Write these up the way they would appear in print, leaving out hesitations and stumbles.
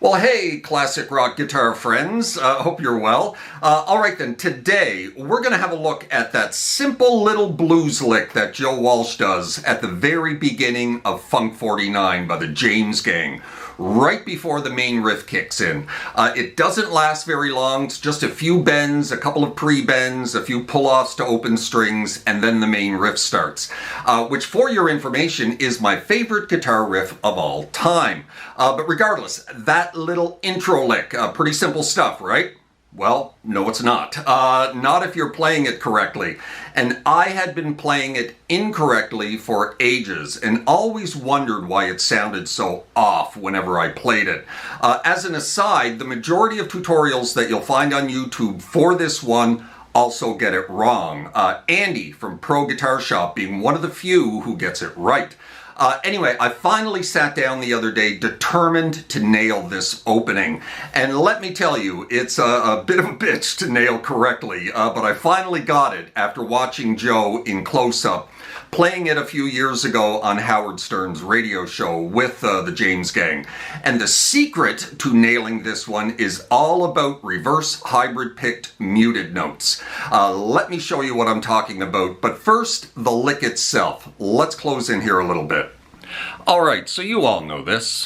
Well, hey, classic rock guitar friends. Hope you're well. All right then, today we're going to have a look at that simple little blues lick that Joe Walsh does at the very beginning of Funk 49 by the James Gang, right before the main riff kicks in. It doesn't last very long. It's just a few bends, a couple of pre-bends, a few pull-offs to open strings, and then the main riff starts, which, for your information, is my favorite guitar riff of all time. But regardless, that little intro lick, pretty simple stuff, right? Well, no, it's not. Not if you're playing it correctly. And I had been playing it incorrectly for ages and always wondered why it sounded so off whenever I played it. As an aside, the majority of tutorials that you'll find on YouTube for this one also get it wrong. Andy from Pro Guitar Shop being one of the few who gets it right. Anyway, I finally sat down the other day determined to nail this opening. And let me tell you, it's a bit of a bitch to nail correctly, but I finally got it after watching Joe in close-up, playing it a few years ago on Howard Stern's radio show with the James Gang. And the secret to nailing this one is all about reverse hybrid picked muted notes. Let me show you what I'm talking about, but first, the lick itself. Let's close in here a little bit. All right, so you all know this.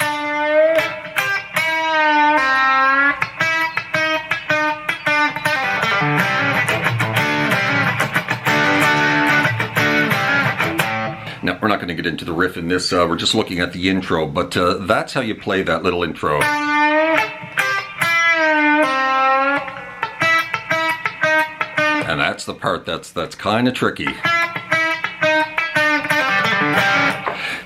Now, we're not going to get into the riff in this, we're just looking at the intro, but that's how you play that little intro. And that's the part that's kind of tricky.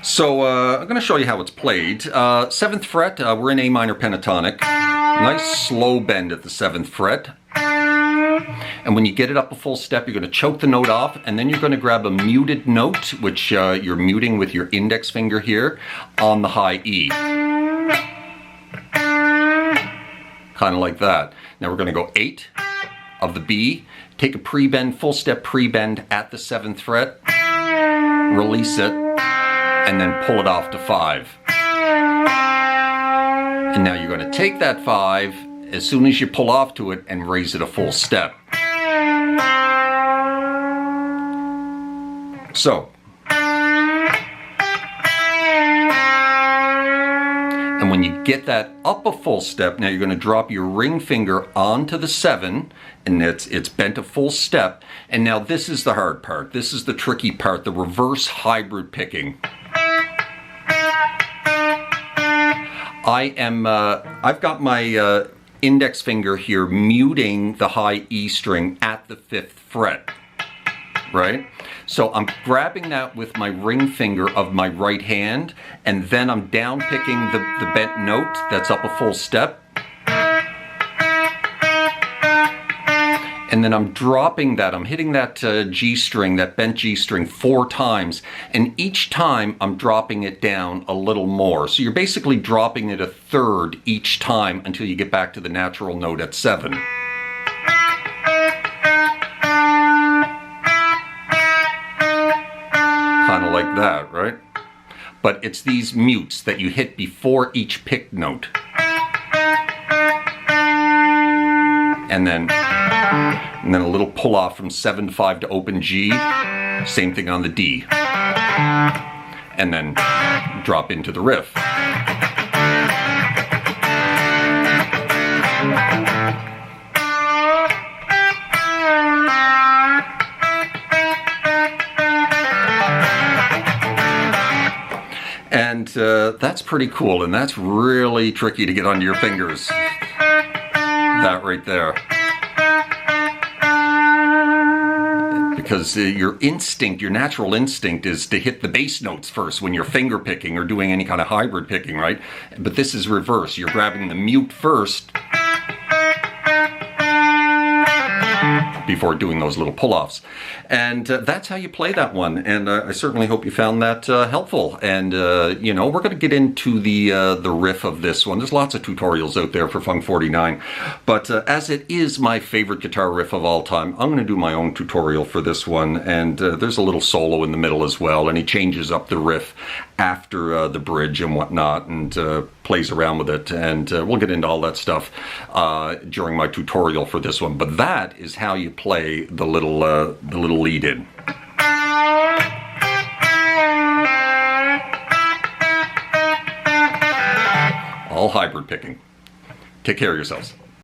So I'm going to show you how it's played. 7th fret, we're in A minor pentatonic. Nice slow bend at the 7th fret. And when you get it up a full step, you're going to choke the note off, and then you're going to grab a muted note, which you're muting with your index finger here, on the high E. Kind of like that. Now we're going to go 8 of the B, take a pre-bend, full step pre-bend at the 7th fret, release it, and then pull it off to 5. And now you're going to take that 5 as soon as you pull off to it and raise it a full step. So, and when you get that up a full step, now you're going to drop your ring finger onto the 7, and it's bent a full step. And now this is the hard part. This is the tricky part, the reverse hybrid picking. I've got my index finger here muting the high E string at the 5th fret, right? So I'm grabbing that with my ring finger of my right hand, and then I'm down picking the bent note that's up a full step. And then I'm dropping that, I'm hitting that G string, that bent G string 4 times, and each time I'm dropping it down a little more. So you're basically dropping it a third each time until you get back to the natural note at 7. Kind of like that, right? But it's these mutes that you hit before each pick note. And then a little pull off from 7-5 to open G, same thing on the D, and then drop into the riff. And that's pretty cool, and that's really tricky to get onto your fingers. That right there. Because your instinct, your natural instinct is to hit the bass notes first when you're finger picking or doing any kind of hybrid picking, right? But this is reverse. You're grabbing the mute first before doing those little pull-offs. And that's how you play that one. And I certainly hope you found that helpful. And, you know, we're going to get into the riff of this one. There's lots of tutorials out there for Funk 49. But as it is my favorite guitar riff of all time, I'm going to do my own tutorial for this one. And there's a little solo in the middle as well. And he changes up the riff after the bridge and whatnot. And plays around with it, and we'll get into all that stuff during my tutorial for this one. But that is how you play the little lead-in. All hybrid picking. Take care of yourselves.